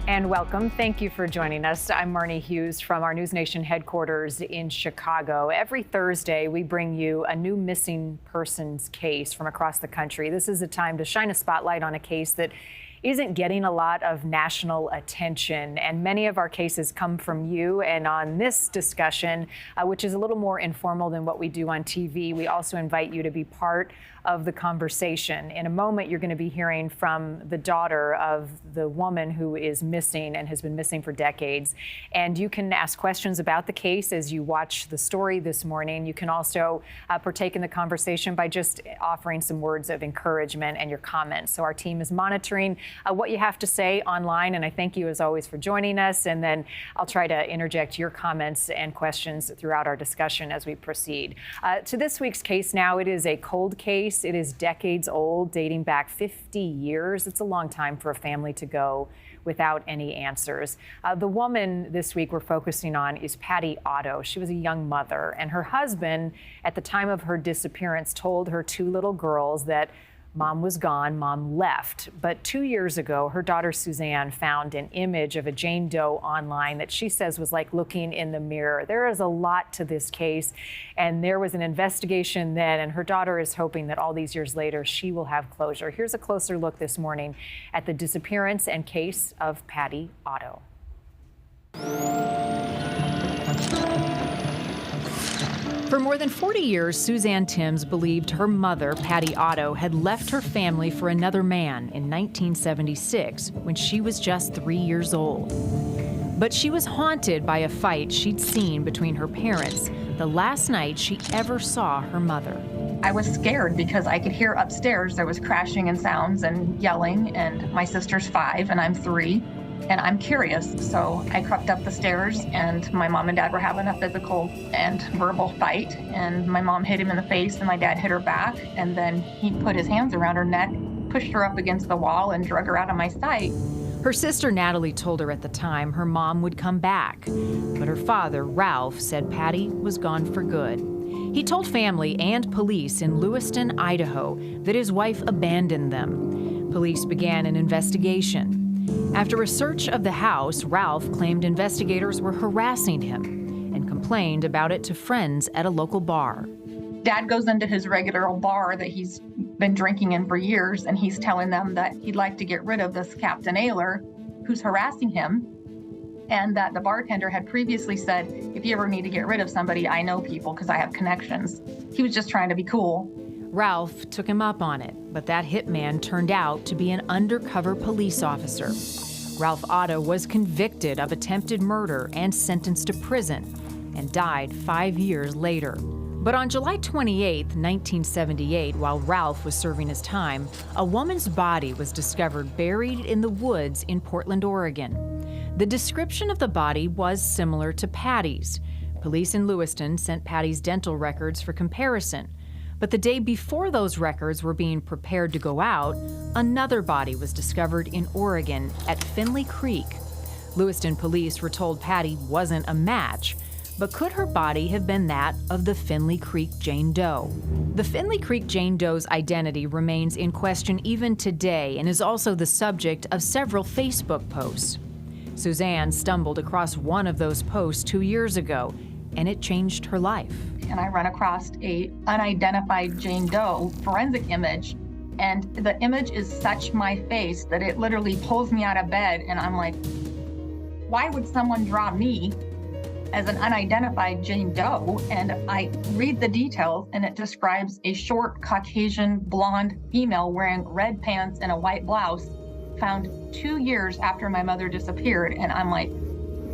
And welcome. Thank you for joining us. I'm Marnie Hughes from our NewsNation headquarters in Chicago. Every Thursday, we bring you a new missing persons case from across the country. This is a time to shine a spotlight on a case that isn't getting a lot of national attention, and many of our cases come from you. And on this discussion, which is a little more informal than what we do on TV, we also invite you to be part of the conversation. In a moment, you're going to be hearing from the daughter of the woman who is missing and has been missing for decades. And you can ask questions about the case as you watch the story this morning. You can also partake in the conversation by just offering some words of encouragement and your comments. So our team is monitoring what you have to say online, and I thank you as always for joining us. And then I'll try to interject your comments and questions throughout our discussion as we proceed. To this week's case now, it is a cold case. It is decades old, dating back 50 years. It's a long time for a family to go without any answers. The woman this week we're focusing on is Patty Otto. She was a young mother, and her husband, at the time of her disappearance, told her two little girls that Mom was gone, Mom left. But 2 years ago, her daughter Suzanne found an image of a Jane Doe online that she says was like looking in the mirror. There is a lot to this case, and there was an investigation then, and her daughter is hoping that all these years later she will have closure. Here's a closer look this morning at the disappearance and case of Patty Otto. For more than 40 years, Suzanne Timms believed her mother, Patty Otto, had left her family for another man in 1976 when she was just 3 years old. But she was haunted by a fight she'd seen between her parents the last night she ever saw her mother. I was scared because I could hear upstairs there was crashing and sounds and yelling, and my sister's 5 and I'm 3. And I'm curious, so I crept up the stairs, and my mom and dad were having a physical and verbal fight, and my mom hit him in the face and my dad hit her back, and then he put his hands around her neck, pushed her up against the wall, and drug her out of my sight. Her sister Natalie told her at the time her mom would come back, but her father, Ralph, said Patty was gone for good. He told family and police in Lewiston, Idaho, that his wife abandoned them. Police began an investigation. After a search of the house, Ralph claimed investigators were harassing him and complained about it to friends at a local bar. Dad goes into his regular old bar that he's been drinking in for years, and he's telling them that he'd like to get rid of this Captain Ayler who's harassing him, and that the bartender had previously said, if you ever need to get rid of somebody, I know people because I have connections. He was just trying to be cool. Ralph took him up on it, but that hitman turned out to be an undercover police officer. Ralph Otto was convicted of attempted murder and sentenced to prison, and died 5 years later. But on July 28, 1978, while Ralph was serving his time, a woman's body was discovered buried in the woods in Portland, Oregon. The description of the body was similar to Patty's. Police in Lewiston sent Patty's dental records for comparison. But the day before those records were being prepared to go out, another body was discovered in Oregon at Finley Creek. Lewiston police were told Patty wasn't a match, but could her body have been that of the Finley Creek Jane Doe? The Finley Creek Jane Doe's identity remains in question even today and is also the subject of several Facebook posts. Suzanne stumbled across one of those posts 2 years ago, and it changed her life. And I run across a unidentified Jane Doe forensic image, and the image is such my face that it literally pulls me out of bed, and I'm like, why would someone draw me as an unidentified Jane Doe? And I read the details, and it describes a short Caucasian blonde female wearing red pants and a white blouse, found 2 years after my mother disappeared. And I'm like,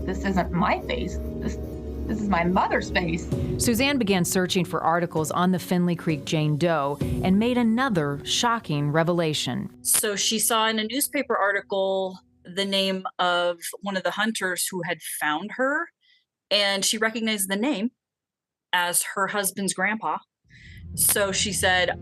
this isn't my face. This is my mother's face. Suzanne began searching for articles on the Finley Creek Jane Doe and made another shocking revelation. So she saw in a newspaper article the name of one of the hunters who had found her, and she recognized the name as her husband's grandpa. So she said,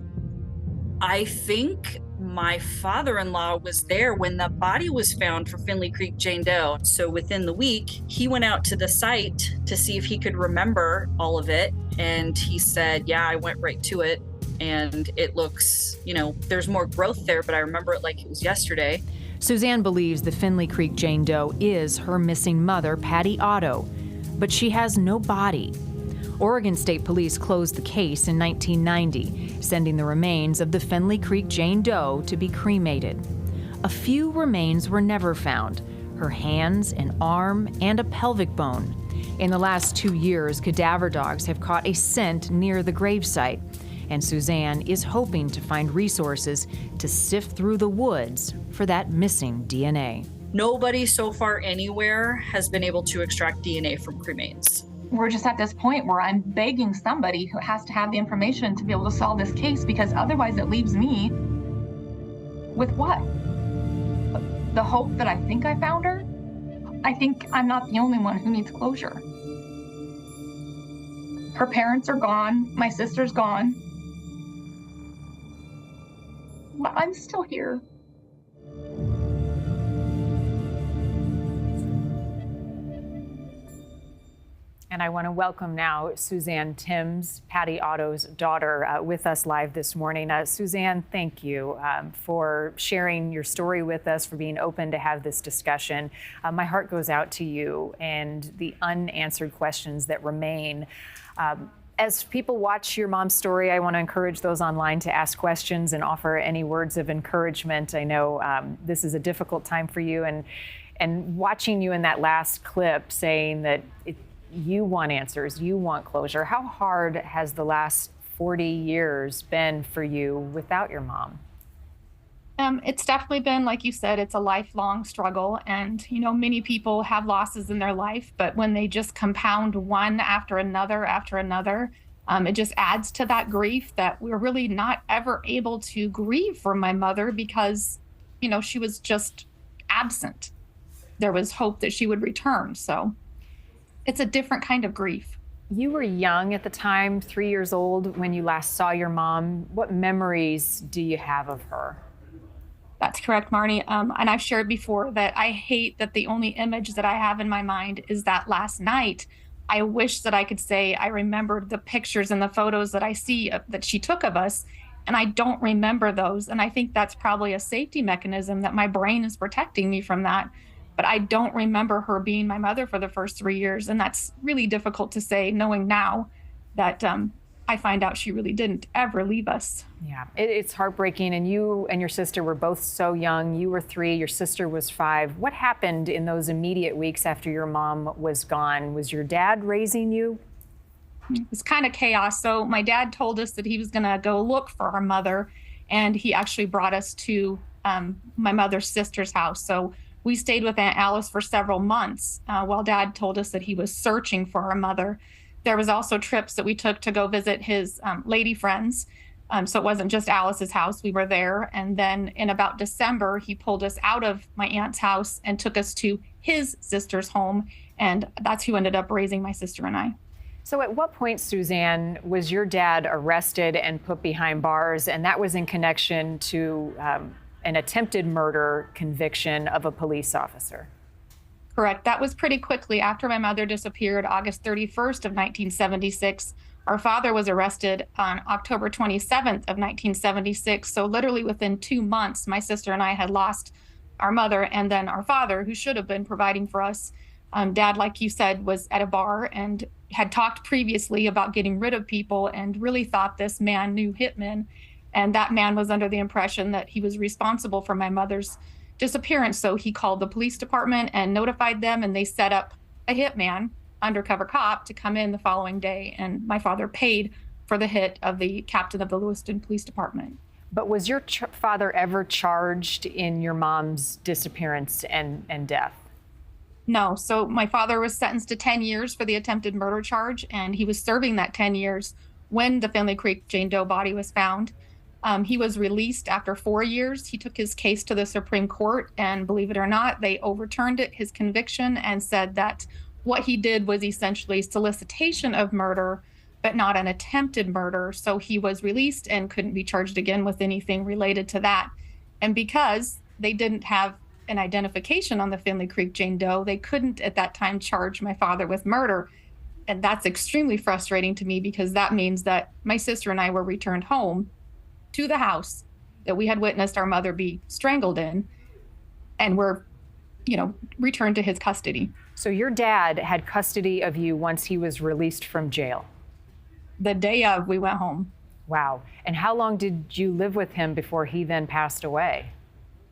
I think my father-in-law was there when the body was found for Finley Creek Jane Doe. So within the week, he went out to the site to see if he could remember all of it. And he said, yeah, I went right to it. And it looks, there's more growth there, but I remember it like it was yesterday. Suzanne believes the Finley Creek Jane Doe is her missing mother, Patty Otto, but she has no body. Oregon State Police closed the case in 1990, sending the remains of the Finley Creek Jane Doe to be cremated. A few remains were never found: her hands, an arm, and a pelvic bone. In the last 2 years, cadaver dogs have caught a scent near the gravesite, and Suzanne is hoping to find resources to sift through the woods for that missing DNA. Nobody so far anywhere has been able to extract DNA from cremains. We're just at this point where I'm begging somebody who has to have the information to be able to solve this case, because otherwise it leaves me with what? The hope that I think I found her? I think I'm not the only one who needs closure. Her parents are gone. My sister's gone. But I'm still here. And I want to welcome now Suzanne Timms, Patty Otto's daughter, with us live this morning. Suzanne, thank you for sharing your story with us, for being open to have this discussion. My heart goes out to you and the unanswered questions that remain. As people watch your mom's story, I want to encourage those online to ask questions and offer any words of encouragement. I know this is a difficult time for you, and watching you in that last clip saying that you want answers, you want closure. How hard has the last 40 years been for you without your mom? It's definitely been, like you said, it's a lifelong struggle. And, many people have losses in their life, but when they just compound one after another, it just adds to that grief that we're really not ever able to grieve for my mother because, she was just absent. There was hope that she would return. So it's a different kind of grief. You were young at the time, 3 years old, when you last saw your mom. What memories do you have of her? That's correct, Marnie. And I've shared before that I hate that the only image that I have in my mind is that last night. I wish that I could say I remembered the pictures and the photos that I see that she took of us, and I don't remember those. And I think that's probably a safety mechanism that my brain is protecting me from that. But I don't remember her being my mother for the first 3 years. And that's really difficult to say, knowing now that I find out she really didn't ever leave us. Yeah, it's heartbreaking. And you and your sister were both so young. You were 3, your sister was 5. What happened in those immediate weeks after your mom was gone? Was your dad raising you? It was kind of chaos. So my dad told us that he was going to go look for our mother. And he actually brought us to my mother's sister's house. So we stayed with Aunt Alice for several months while Dad told us that he was searching for our mother. There was also trips that we took to go visit his lady friends. So it wasn't just Alice's house. We were there. And then in about December, he pulled us out of my aunt's house and took us to his sister's home. And that's who ended up raising my sister and I. So at what point, Suzanne, was your dad arrested and put behind bars? And that was in connection to an attempted murder conviction of a police officer? Correct. That was pretty quickly after my mother disappeared, August 31st of 1976. Our father was arrested on October 27th of 1976. So literally within 2 months, my sister and I had lost our mother and then our father, who should have been providing for us. Dad, like you said, was at a bar and had talked previously about getting rid of people and really thought this man knew hitmen. And that man was under the impression that he was responsible for my mother's disappearance. So he called the police department and notified them, and they set up a hitman, undercover cop, to come in the following day. And my father paid for the hit of the captain of the Lewiston Police Department. But was your father ever charged in your mom's disappearance and death? No. So my father was sentenced to 10 years for the attempted murder charge, and he was serving that 10 years when the Finley Creek Jane Doe body was found. He was released after 4 years. He took his case to the Supreme Court, and believe it or not, they overturned his conviction, and said that what he did was essentially solicitation of murder, but not an attempted murder. So he was released and couldn't be charged again with anything related to that. And because they didn't have an identification on the Finley Creek Jane Doe, they couldn't at that time charge my father with murder. And that's extremely frustrating to me, because that means that my sister and I were returned home to the house that we had witnessed our mother be strangled in. and were, returned to his custody. So your dad had custody of you once he was released from jail. The day of, we went home. Wow. And how long did you live with him before he then passed away?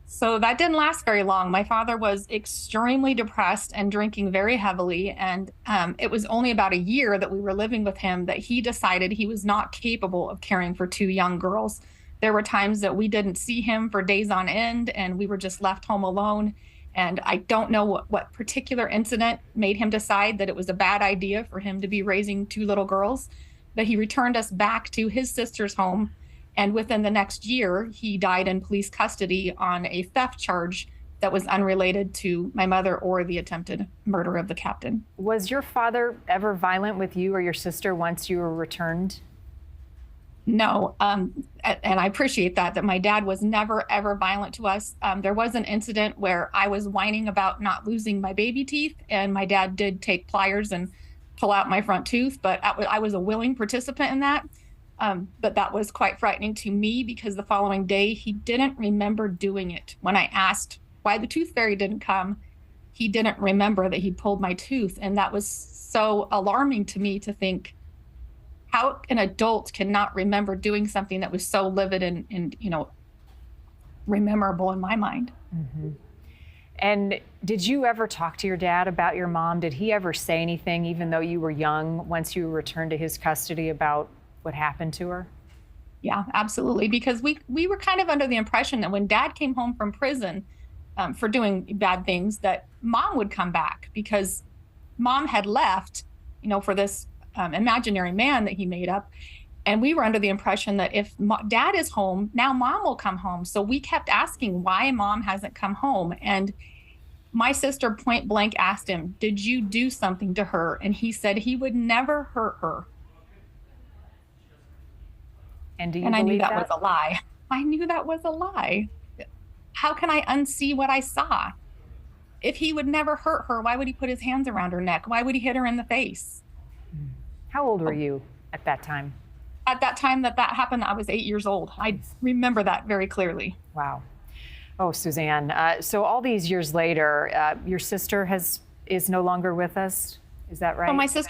So that didn't last very long. My father was extremely depressed and drinking very heavily. And it was only about a year that we were living with him that he decided he was not capable of caring for two young girls. There were times that we didn't see him for days on end, and we were just left home alone. And I don't know what particular incident made him decide that it was a bad idea for him to be raising two little girls, but he returned us back to his sister's home. And within the next year, he died in police custody on a theft charge that was unrelated to my mother or the attempted murder of the captain. Was your father ever violent with you or your sister once you were returned? No, and I appreciate that my dad was never, ever violent to us. There was an incident where I was whining about not losing my baby teeth, and my dad did take pliers and pull out my front tooth, but I was a willing participant in that. But that was quite frightening to me because the following day, he didn't remember doing it. When I asked why the tooth fairy didn't come, he didn't remember that he pulled my tooth. And that was so alarming to me to think how an adult cannot remember doing something that was so vivid and memorable in my mind. Mm-hmm. And did you ever talk to your dad about your mom? Did he ever say anything, even though you were young, once you returned to his custody, about what happened to her? Yeah, absolutely. Because we were kind of under the impression that when dad came home from prison for doing bad things, that mom would come back because mom had left, for this imaginary man that he made up. And we were under the impression that if dad is home, now mom will come home. So we kept asking why mom hasn't come home. And my sister point blank asked him, "Did you do something to her?" And he said he would never hurt her. And do you and I knew believe that was a lie. I knew that was a lie. How can I unsee what I saw? If he would never hurt her, why would he put his hands around her neck? Why would he hit her in the face? How old were you at that time? At that time that happened, I was 8 years old. I remember that very clearly. Wow. Oh, Suzanne. So all these years later, your sister is no longer with us. Is that right? So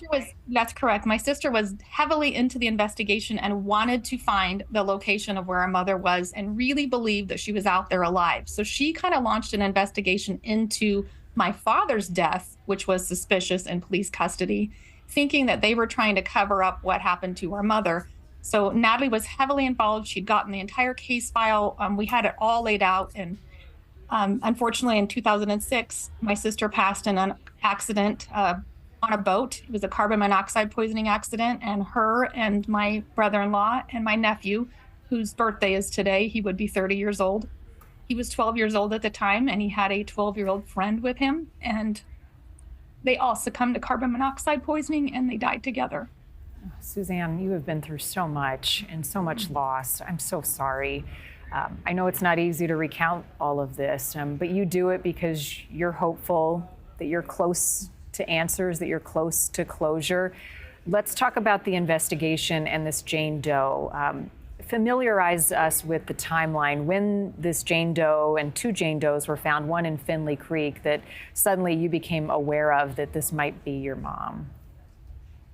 that's correct. My sister was heavily into the investigation and wanted to find the location of where our mother was and really believed that she was out there alive. So she kind of launched an investigation into my father's death, which was suspicious in police custody, thinking that they were trying to cover up what happened to our mother. So Natalie was heavily involved. She'd gotten the entire case file. We had it all laid out. And unfortunately, in 2006, my sister passed in an accident on a boat. It was a carbon monoxide poisoning accident, and her and my brother-in-law and my nephew, whose birthday is today, he would be 30 years old. He was 12 years old at the time, and he had a 12-year-old friend with him, and they all succumbed to carbon monoxide poisoning, and they died together. Suzanne, you have been through so much and so much loss. I'm so sorry. I know it's not easy to recount all of this, but you do it because you're hopeful, that you're close to answers, that you're close to closure. Let's talk about the investigation and this Jane Doe. Familiarize us with the timeline when this Jane Doe and two Jane Does were found, one in Finley Creek, that suddenly you became aware of that this might be your mom.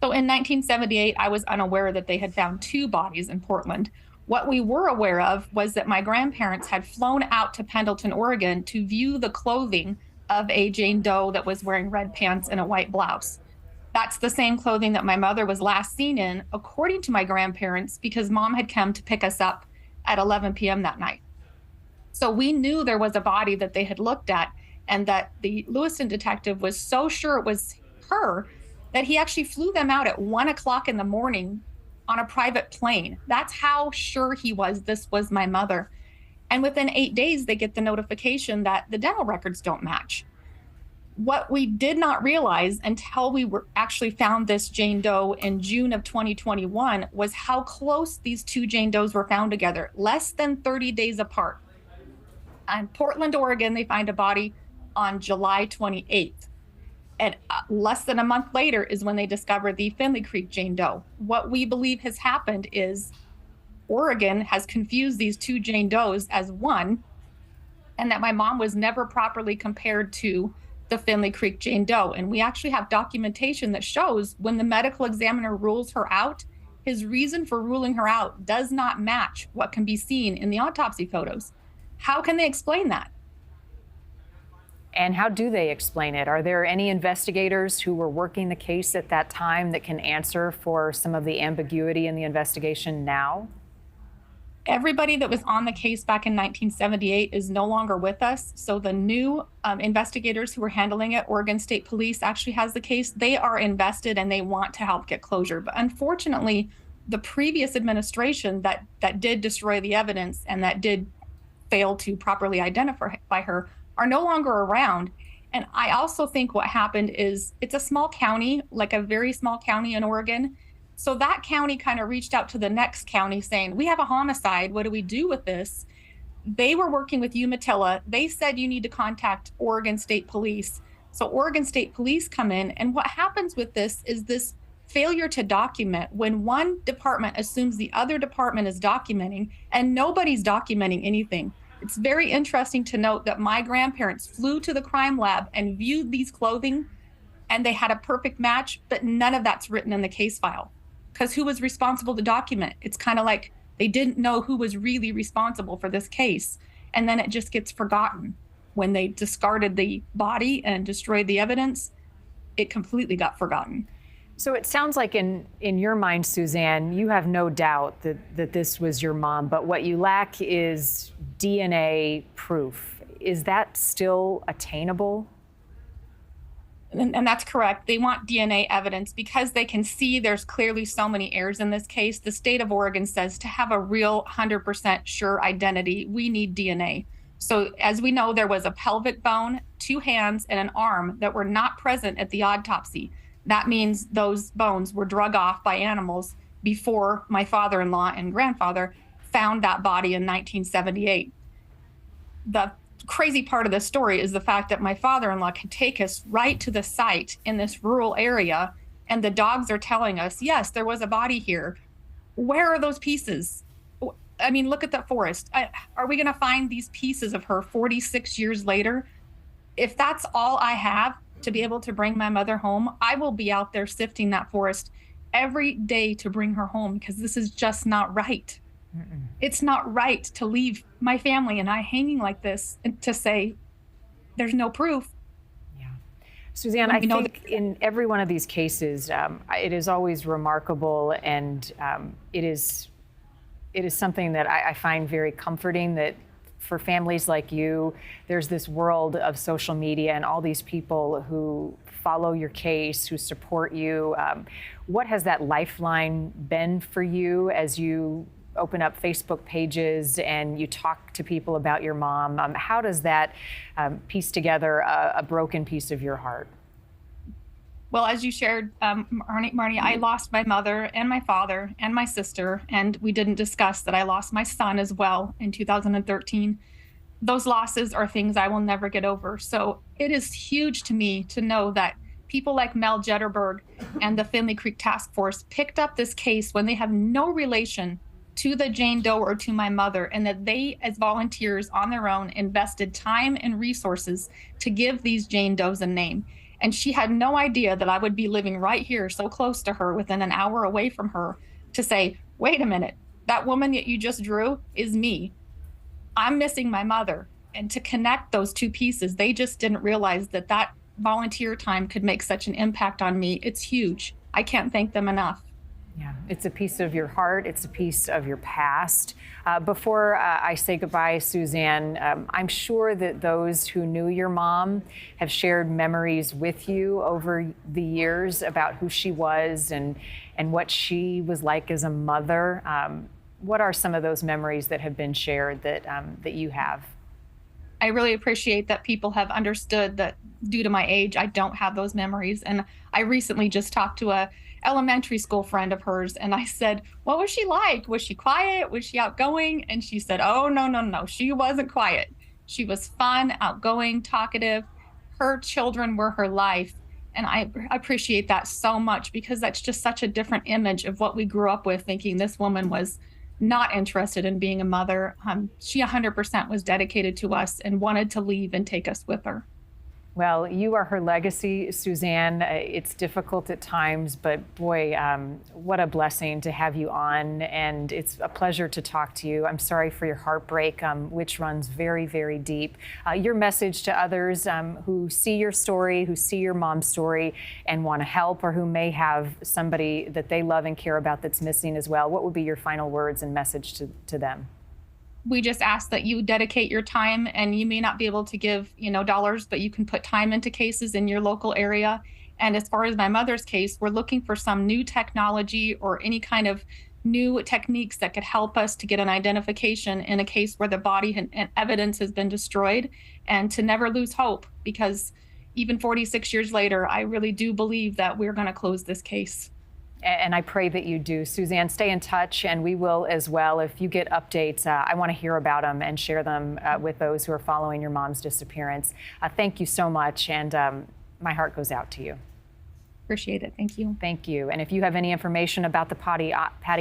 So in 1978, I was unaware that they had found two bodies in Portland. What we were aware of was that my grandparents had flown out to Pendleton, Oregon to view the clothing of a Jane Doe that was wearing red pants and a white blouse. That's the same clothing that my mother was last seen in, according to my grandparents, because mom had come to pick us up at 11 p.m. that night. So we knew there was a body that they had looked at, and that the Lewiston detective was so sure it was her that he actually flew them out at 1 o'clock in the morning on a private plane. That's how sure he was this was my mother. And within 8 days, they get the notification that the dental records don't match. What we did not realize until we were actually found this Jane Doe in June of 2021 was how close these two Jane Does were found together, less than 30 days apart. In Portland, Oregon, they find a body on July 28th. And less than a month later is when they discover the Finley Creek Jane Doe. What we believe has happened is Oregon has confused these two Jane Does as one, and that my mom was never properly compared to the Finley Creek Jane Doe. And we actually have documentation that shows when the medical examiner rules her out, his reason for ruling her out does not match what can be seen in the autopsy photos. How can they explain that? And how do they explain it? Are there any investigators who were working the case at that time that can answer for some of the ambiguity in the investigation now? Everybody that was on the case back in 1978 is no longer with us. So the new investigators who were handling it, Oregon State Police actually has the case. They are invested and they want to help get closure. But unfortunately, the previous administration that did destroy the evidence and that did fail to properly identify her are no longer around. And I also think what happened is it's a small county, like a very small county in Oregon. So that county kind of reached out to the next county saying, we have a homicide. What do we do with this? They were working with Umatilla. They said you need to contact Oregon State Police. So Oregon State Police come in. And what happens with this is this failure to document when one department assumes the other department is documenting and nobody's documenting anything. It's very interesting to note that my grandparents flew to the crime lab and viewed these clothing and they had a perfect match, but none of that's written in the case file. Because who was responsible to document? It's kind of like they didn't know who was really responsible for this case. And then it just gets forgotten. When they discarded the body and destroyed the evidence, it completely got forgotten. So it sounds like in your mind, Suzanne, you have no doubt that this was your mom, but what you lack is DNA proof. Is that still attainable? And that's correct. They want DNA evidence because they can see there's clearly so many errors in this case. The state of Oregon says to have a real 100% sure identity, we need DNA. So as we know, there was a pelvic bone, 2 hands, and an arm that were not present at the autopsy. That means those bones were drug off by animals before my father-in-law and grandfather found that body in 1978. The crazy part of the story is the fact that my father-in-law can take us right to the site in this rural area, and the dogs are telling us, yes, there was a body here. Where are those pieces? I mean, look at that forest. Are we going to find these pieces of her 46 years later? If that's all I have to be able to bring my mother home, I will be out there sifting that forest every day to bring her home, because this is just not right. It's not right to leave my family and I hanging like this and to say there's no proof. Yeah. Suzanne, I think in every one of these cases, it is always remarkable, and it is something that I find very comforting, that for families like you, there's this world of social media and all these people who follow your case, who support you. What has that lifeline been for you as you open up Facebook pages and you talk to people about your mom? How does that piece together a broken piece of your heart? Well, as you shared, Marnie, I lost my mother and my father and my sister, and we didn't discuss that I lost my son as well in 2013. Those losses are things I will never get over. So it is huge to me to know that people like Mel Jetterberg and the Finley Creek Task Force picked up this case when they have no relation to the Jane Doe or to my mother, and that they, as volunteers on their own, invested time and resources to give these Jane Does a name. And she had no idea that I would be living right here, so close to her, within an hour away from her, to say, wait a minute, that woman that you just drew is me. I'm missing my mother. And to connect those two pieces, they just didn't realize that that volunteer time could make such an impact on me. It's huge. I can't thank them enough. Yeah, it's a piece of your heart. It's a piece of your past. Before I say goodbye, Suzanne, I'm sure that those who knew your mom have shared memories with you over the years about who she was and what she was like as a mother. What are some of those memories that have been shared that you have? I really appreciate that people have understood that due to my age, I don't have those memories. And I recently just talked to a elementary school friend of hers, and I said, what was she like? Was she quiet? Was she outgoing? And she said, oh, no. She wasn't quiet. She was fun, outgoing, talkative. Her children were her life. And I appreciate that so much, because that's just such a different image of what we grew up with, thinking this woman was not interested in being a mother. She 100% was dedicated to us and wanted to leave and take us with her. Well, you are her legacy, Suzanne. It's difficult at times, but boy, what a blessing to have you on. And it's a pleasure to talk to you. I'm sorry for your heartbreak, which runs very, very deep. Your message to others who see your story, who see your mom's story and want to help, or who may have somebody that they love and care about that's missing as well. What would be your final words and message to them? We just ask that you dedicate your time, and you may not be able to give, dollars, but you can put time into cases in your local area. And as far as my mother's case, we're looking for some new technology or any kind of new techniques that could help us to get an identification in a case where the body and evidence has been destroyed, and to never lose hope, because even 46 years later, I really do believe that we're going to close this case. And I pray that you do. Suzanne, stay in touch, and we will as well. If you get updates, I want to hear about them and share them with those who are following your mom's disappearance. Thank you so much, and my heart goes out to you. Appreciate it. Thank you. Thank you. And if you have any information about the Patty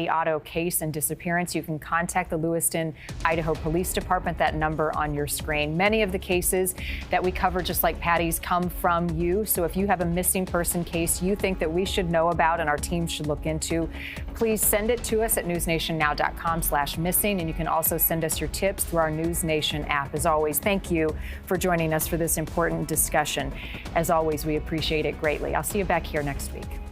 Otto case and disappearance, you can contact the Lewiston, Idaho Police Department, that number on your screen. Many of the cases that we cover, just like Patty's, come from you. So if you have a missing person case you think that we should know about and our team should look into, please send it to us at newsnationnow.com/missing. And you can also send us your tips through our NewsNation app. As always, thank you for joining us for this important discussion. As always, we appreciate it greatly. I'll see you back here next week.